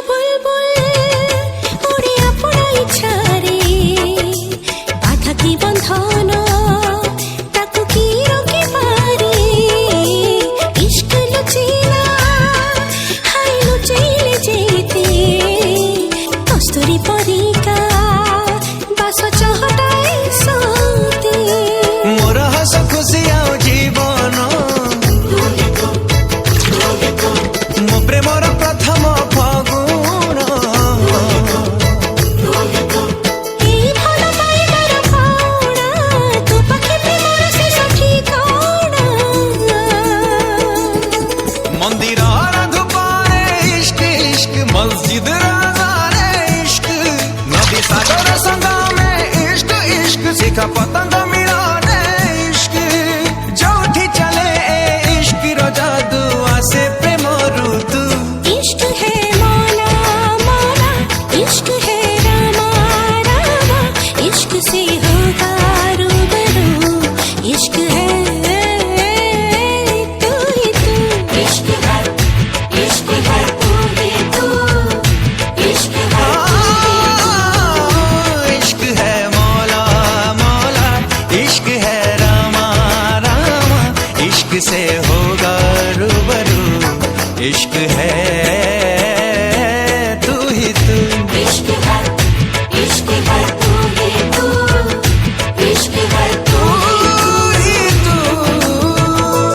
বুলবুল ওরে আপনা ইচ্ছারে বাধা কি বন্ধন তাকু কি রোকি পারে ইশক লুচিলা হাই লুচাইলে যেতে কস্তুরী পরিকা বাস চহটাই সতে মোর হস খুশি আও জীবন মো প্রেমর প্রথম ফাগুন এই ভালো পাইবার পাওনা তু পাখি প্রেমর শেষ ঠিকানা মন্দির ধুপারে ইশক ইশক মসজিদ রাজারে ইশক নদী সাগর সঙ্গমে ইশক ইশক শিখা পতঙ্গ মিলনে ইশক যৌঠি চলে এ ইশকির জাদু আসে প্রেম ঋতু इश्क है मौला मौला इश्क है रामा रामा इश्क से होगा रूबरू इश्क है तू ही तू इश्क है तू ही तू इश्क है इश्क है मौला मौला इश्क है रामा रामा इश्क से होगा रूबरू इश्क है